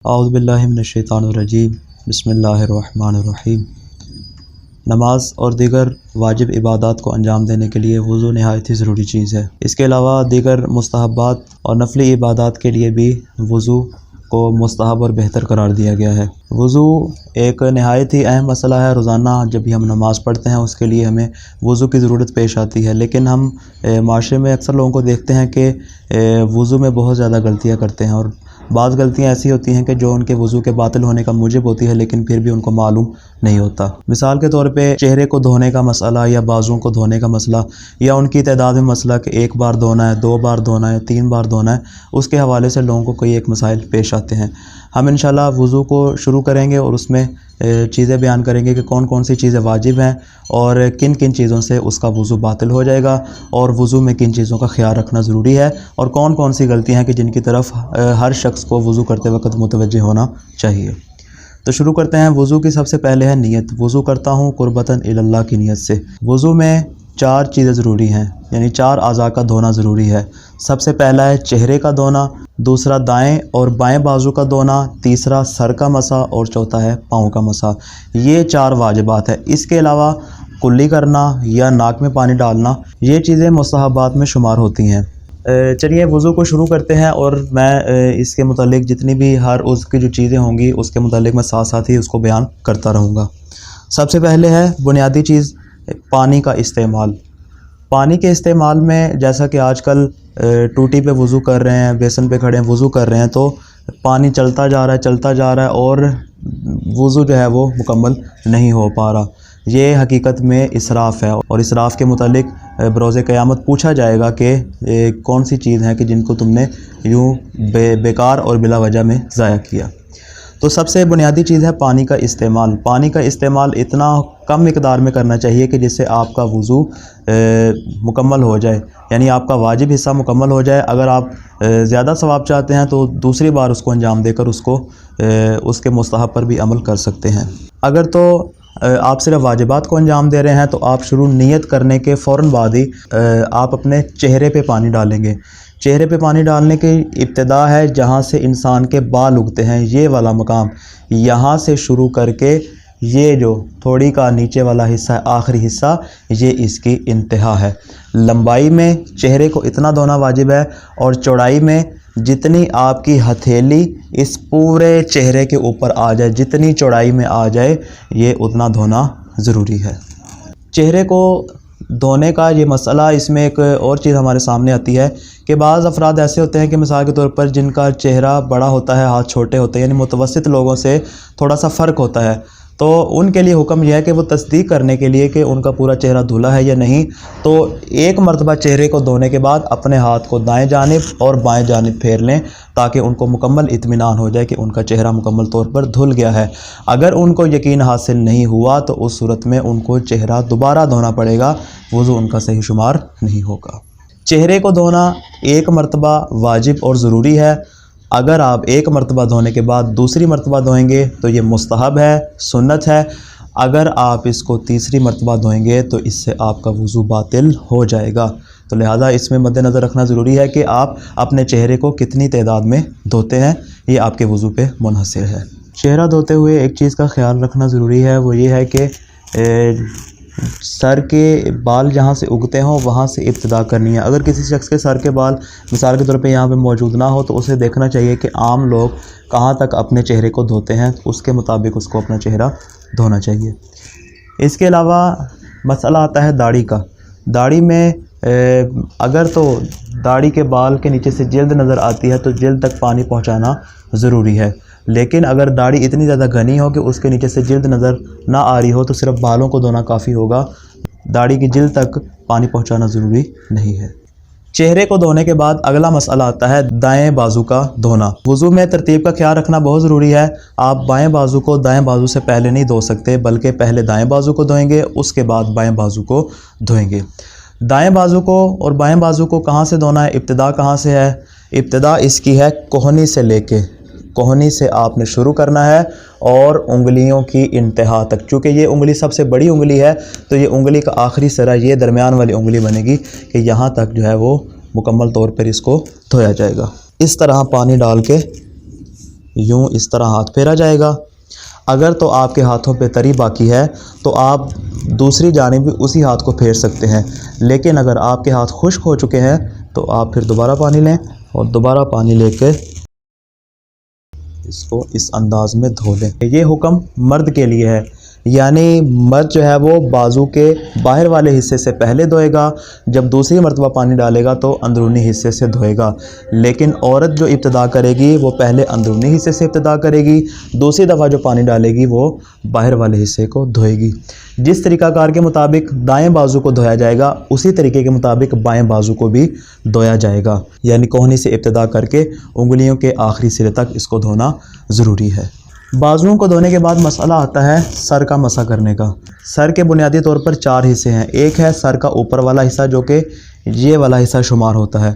اعوذ باللہ من الشیطان الرجیم بسم اللہ الرحمن الرحیم۔ نماز اور دیگر واجب عبادات کو انجام دینے کے لیے وضو نہایت ہی ضروری چیز ہے۔ اس کے علاوہ دیگر مستحبات اور نفلی عبادات کے لیے بھی وضو کو مستحب اور بہتر قرار دیا گیا ہے۔ وضو ایک نہایت ہی اہم مسئلہ ہے۔ روزانہ جب بھی ہم نماز پڑھتے ہیں اس کے لیے ہمیں وضو کی ضرورت پیش آتی ہے، لیکن ہم معاشرے میں اکثر لوگوں کو دیکھتے ہیں کہ وضو میں بہت زیادہ غلطیاں کرتے ہیں، اور بعض غلطیاں ایسی ہوتی ہیں کہ جو ان کے وضو کے باطل ہونے کا موجب ہوتی ہے، لیکن پھر بھی ان کو معلوم نہیں ہوتا۔ مثال کے طور پہ چہرے کو دھونے کا مسئلہ یا بازوں کو دھونے کا مسئلہ، یا ان کی تعداد میں مسئلہ کہ ایک بار دھونا ہے، 2 بار دھونا ہے، 3 بار دھونا ہے، اس کے حوالے سے لوگوں کو کوئی ایک مسائل پیش آتے ہیں۔ ہم انشاءاللہ وضو کو شروع کریں گے اور اس میں چیزیں بیان کریں گے کہ کون کون سی چیزیں واجب ہیں اور کن کن چیزوں سے اس کا وضو باطل ہو جائے گا، اور وضو میں کن چیزوں کا خیال رکھنا ضروری ہے، اور کون کون سی غلطیاں ہیں کہ جن کی طرف ہر شخص کو وضو کرتے وقت متوجہ ہونا چاہیے۔ تو شروع کرتے ہیں۔ وضو کی سب سے پہلے ہے نیت۔ وضو کرتا ہوں قربتاً اللہ کی نیت سے۔ وضو میں 4 چیزیں ضروری ہیں، یعنی 4 اعضاء کا دھونا ضروری ہے۔ سب سے پہلا ہے چہرے کا دھونا، دوسرا دائیں اور بائیں بازو کا دھونا، تیسرا سر کا مسح، اور چوتھا ہے پاؤں کا مسح۔ یہ 4 واجبات ہیں۔ اس کے علاوہ کلی کرنا یا ناک میں پانی ڈالنا، یہ چیزیں مستحبات میں شمار ہوتی ہیں۔ چلیے وضو کو شروع کرتے ہیں، اور میں اس کے متعلق جتنی بھی ہر اس کی جو چیزیں ہوں گی اس کے متعلق میں ساتھ ساتھ ہی اس کو بیان کرتا رہوں گا۔ سب سے پہلے ہے بنیادی چیز پانی کا استعمال۔ پانی کے استعمال میں جیسا کہ آج کل ٹوٹی پہ وضو کر رہے ہیں، بیسن پہ کھڑے ہیں وضو کر رہے ہیں، تو پانی چلتا جا رہا ہے اور وضو جو ہے وہ مکمل نہیں ہو پا رہا۔ یہ حقیقت میں اسراف ہے، اور اسراف کے متعلق بروز قیامت پوچھا جائے گا کہ کون سی چیز ہے کہ جن کو تم نے یوں بیکار اور بلا وجہ میں ضائع کیا۔ تو سب سے بنیادی چیز ہے پانی کا استعمال۔ پانی کا استعمال اتنا کم مقدار میں کرنا چاہیے کہ جس سے آپ کا وضو مکمل ہو جائے، یعنی آپ کا واجب حصہ مکمل ہو جائے۔ اگر آپ زیادہ ثواب چاہتے ہیں تو دوسری بار اس کو انجام دے کر اس کے مستحب پر بھی عمل کر سکتے ہیں۔ اگر تو آپ صرف واجبات کو انجام دے رہے ہیں تو آپ شروع نیت کرنے کے فوراً بعد ہی آپ اپنے چہرے پہ پانی ڈالیں گے۔ چہرے پہ پانی ڈالنے کی ابتدا ہے جہاں سے انسان کے بال اگتے ہیں، یہ والا مقام، یہاں سے شروع کر کے یہ جو تھوڑی کا نیچے والا حصہ ہے، آخری حصہ، یہ اس کی انتہا ہے۔ لمبائی میں چہرے کو اتنا دھونا واجب ہے، اور چوڑائی میں جتنی آپ کی ہتھیلی اس پورے چہرے کے اوپر آ جائے، جتنی چوڑائی میں آ جائے، یہ اتنا دھونا ضروری ہے۔ چہرے کو دھونے کا یہ مسئلہ، اس میں ایک اور چیز ہمارے سامنے آتی ہے کہ بعض افراد ایسے ہوتے ہیں کہ مثال کے طور پر جن کا چہرہ بڑا ہوتا ہے، ہاتھ چھوٹے ہوتے ہیں، یعنی متوسط لوگوں سے تھوڑا سا فرق ہوتا ہے، تو ان کے لیے حکم یہ ہے کہ وہ تصدیق کرنے کے لیے کہ ان کا پورا چہرہ دھلا ہے یا نہیں، تو ایک مرتبہ چہرے کو دھونے کے بعد اپنے ہاتھ کو دائیں جانب اور بائیں جانب پھیر لیں، تاکہ ان کو مکمل اطمینان ہو جائے کہ ان کا چہرہ مکمل طور پر دھل گیا ہے۔ اگر ان کو یقین حاصل نہیں ہوا تو اس صورت میں ان کو چہرہ دوبارہ دھونا پڑے گا، وضو ان کا صحیح شمار نہیں ہوگا۔ چہرے کو دھونا ایک مرتبہ واجب اور ضروری ہے۔ اگر آپ ایک مرتبہ دھونے کے بعد دوسری مرتبہ دھوئیں گے تو یہ مستحب ہے، سنت ہے۔ اگر آپ اس کو تیسری مرتبہ دھوئیں گے تو اس سے آپ کا وضو باطل ہو جائے گا۔ تو لہٰذا اس میں مد نظر رکھنا ضروری ہے کہ آپ اپنے چہرے کو کتنی تعداد میں دھوتے ہیں، یہ آپ کے وضو پہ منحصر ہے۔ چہرہ دھوتے ہوئے ایک چیز کا خیال رکھنا ضروری ہے، وہ یہ ہے کہ سر کے بال جہاں سے اگتے ہوں وہاں سے ابتدا کرنی ہے۔ اگر کسی شخص کے سر کے بال مثال کے طور پہ یہاں پہ موجود نہ ہو تو اسے دیکھنا چاہیے کہ عام لوگ کہاں تک اپنے چہرے کو دھوتے ہیں، اس کے مطابق اس کو اپنا چہرہ دھونا چاہیے۔ اس کے علاوہ مسئلہ آتا ہے داڑھی کا۔ داڑھی میں اگر تو داڑھی کے بال کے نیچے سے جلد نظر آتی ہے تو جلد تک پانی پہنچانا ضروری ہے، لیکن اگر داڑھی اتنی زیادہ گھنی ہو کہ اس کے نیچے سے جلد نظر نہ آ رہی ہو تو صرف بالوں کو دھونا کافی ہوگا، داڑھی کی جلد تک پانی پہنچانا ضروری نہیں ہے۔ چہرے کو دھونے کے بعد اگلا مسئلہ آتا ہے دائیں بازو کا دھونا۔ وضو میں ترتیب کا خیال رکھنا بہت ضروری ہے۔ آپ بائیں بازو کو دائیں بازو سے پہلے نہیں دھو سکتے، بلکہ پہلے دائیں بازو کو دھوئیں گے، اس کے بعد بائیں بازو کو دھوئیں گے۔ دائیں بازو کو اور بائیں بازو کو کہاں سے دھونا ہے، ابتدا کہاں سے ہے؟ ابتدا اس کی ہے کوہنی سے لے کے، کوہنی سے آپ نے شروع کرنا ہے اور انگلیوں کی انتہا تک۔ چونکہ یہ انگلی سب سے بڑی انگلی ہے تو یہ انگلی کا آخری سرا یہ درمیان والی انگلی بنے گی کہ یہاں تک جو ہے وہ مکمل طور پر اس کو دھویا جائے گا۔ اس طرح پانی ڈال کے یوں اس طرح ہاتھ پھیرا جائے گا۔ اگر تو آپ کے ہاتھوں پہ تری باقی ہے تو آپ دوسری جانب بھی اسی ہاتھ کو پھیر سکتے ہیں، لیکن اگر آپ کے ہاتھ خشک ہو چکے ہیں تو آپ پھر دوبارہ پانی لیں اور دوبارہ پانی لے کے اس کو اس انداز میں دھو لیں۔ یہ حکم مرد کے لیے ہے، یعنی مرد جو ہے وہ بازو کے باہر والے حصے سے پہلے دھوئے گا، جب دوسری مرتبہ پانی ڈالے گا تو اندرونی حصے سے دھوئے گا، لیکن عورت جو ابتدا کرے گی وہ پہلے اندرونی حصے سے ابتدا کرے گی، دوسری دفعہ جو پانی ڈالے گی وہ باہر والے حصے کو دھوئے گی۔ جس طریقہ کار کے مطابق دائیں بازو کو دھویا جائے گا اسی طریقے کے مطابق بائیں بازو کو بھی دھویا جائے گا، یعنی کوہنی سے ابتدا کر کے انگلیوں کے آخری سرے تک اس کو دھونا ضروری ہے۔ بازوؤں کو دھونے کے بعد مسئلہ آتا ہے سر کا مسح کرنے کا۔ سر کے بنیادی طور پر 4 حصے ہیں۔ ایک ہے سر کا اوپر والا حصہ جو کہ یہ والا حصہ شمار ہوتا ہے،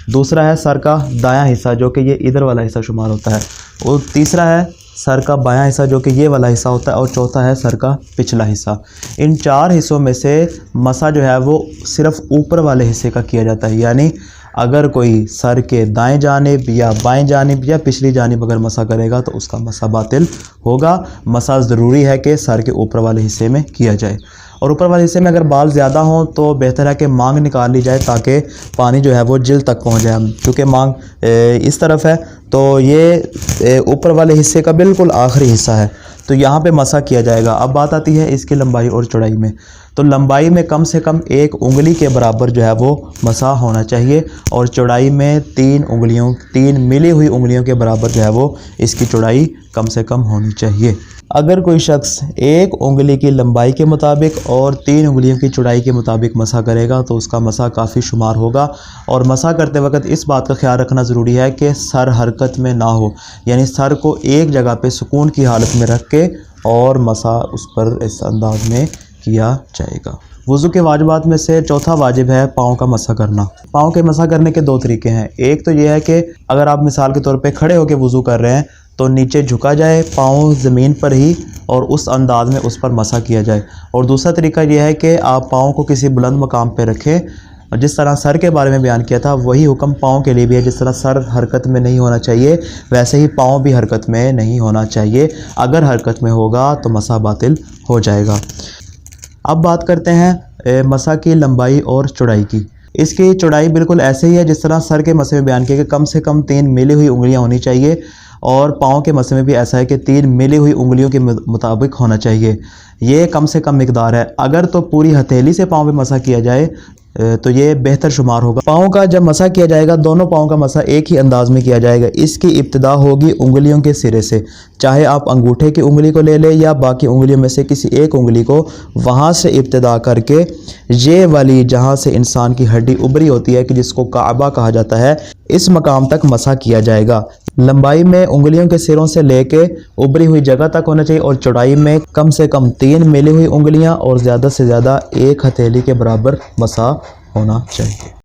دوسرا ہے سر کا دایاں حصہ جو کہ یہ ادھر والا حصہ شمار ہوتا ہے، اور تیسرا ہے سر کا بایاں حصہ جو کہ یہ والا حصہ ہوتا ہے، اور چوتھا ہے سر کا پچھلا حصہ۔ ان 4 حصوں میں سے مسح جو ہے وہ صرف اوپر والے حصے کا کیا جاتا ہے، یعنی اگر کوئی سر کے دائیں جانب یا بائیں جانب یا پچھلی جانب اگر مسح کرے گا تو اس کا مسح باطل ہوگا۔ مسح ضروری ہے کہ سر کے اوپر والے حصے میں کیا جائے، اور اوپر والے حصے میں اگر بال زیادہ ہوں تو بہتر ہے کہ مانگ نکال لی جائے تاکہ پانی جو ہے وہ جلد تک پہنچ جائے۔ کیونکہ مانگ اس طرف ہے تو یہ اوپر والے حصے کا بالکل آخری حصہ ہے، تو یہاں پہ مسح کیا جائے گا۔ اب بات آتی ہے اس کی لمبائی اور چوڑائی میں، تو لمبائی میں کم سے کم 1 انگلی کے برابر جو ہے وہ مسح ہونا چاہیے، اور چوڑائی میں 3 ملی ہوئی انگلیوں کے برابر جو ہے وہ اس کی چوڑائی کم سے کم ہونی چاہیے۔ اگر کوئی شخص 1 انگلی کی لمبائی کے مطابق اور 3 انگلیوں کی چوڑائی کے مطابق مسح کرے گا تو اس کا مسح کافی شمار ہوگا، اور مسح کرتے وقت اس بات کا خیال رکھنا ضروری ہے کہ سر حرکت میں نہ ہو، یعنی سر کو ایک جگہ پہ سکون کی حالت میں رکھ کے اور مسح اس پر اس انداز میں کیا جائے گا۔ وضو کے واجبات میں سے چوتھا واجب ہے پاؤں کا مسح کرنا۔ پاؤں کے مسح کرنے کے 2 طریقے ہیں۔ ایک تو یہ ہے کہ اگر آپ مثال کے طور پہ کھڑے ہو کے وضو کر رہے ہیں تو نیچے جھکا جائے، پاؤں زمین پر ہی، اور اس انداز میں اس پر مسح کیا جائے، اور دوسرا طریقہ یہ ہے کہ آپ پاؤں کو کسی بلند مقام پہ رکھیں، جس طرح سر کے بارے میں بیان کیا تھا وہی حکم پاؤں کے لیے بھی ہے۔ جس طرح سر حرکت میں نہیں ہونا چاہیے ویسے ہی پاؤں بھی حرکت میں نہیں ہونا چاہیے، اگر حرکت میں ہوگا تو مسح باطل ہو جائے گا۔ اب بات کرتے ہیں مسح کی لمبائی اور چوڑائی کی۔ اس کی چوڑائی بالکل ایسے ہی ہے جس طرح سر کے مسح میں بیان کیا کہ کم سے کم 3 ملی ہوئی انگلیاں ہونی چاہیے، اور پاؤں کے مسح میں بھی ایسا ہے کہ 3 ملی ہوئی انگلیوں کے مطابق ہونا چاہیے۔ یہ کم سے کم مقدار ہے۔ اگر تو پوری ہتھیلی سے پاؤں پہ مسح کیا جائے تو یہ بہتر شمار ہوگا۔ پاؤں کا جب مسح کیا جائے گا دونوں پاؤں کا مسح ایک ہی انداز میں کیا جائے گا۔ اس کی ابتدا ہوگی انگلیوں کے سرے سے، چاہے آپ انگوٹھے کی انگلی کو لے لیں یا باقی انگلیوں میں سے کسی ایک انگلی کو، وہاں سے ابتدا کر کے یہ والی جہاں سے انسان کی ہڈی ابری ہوتی ہے کہ جس کو کعبہ کہا جاتا ہے، اس مقام تک مسح کیا جائے گا۔ لمبائی میں انگلیوں کے سروں سے لے کے ابری ہوئی جگہ تک ہونا چاہیے، اور چوڑائی میں کم سے کم 3 ملی ہوئی انگلیاں اور زیادہ سے زیادہ 1 ہتھیلی کے برابر مسح ہونا چاہیے۔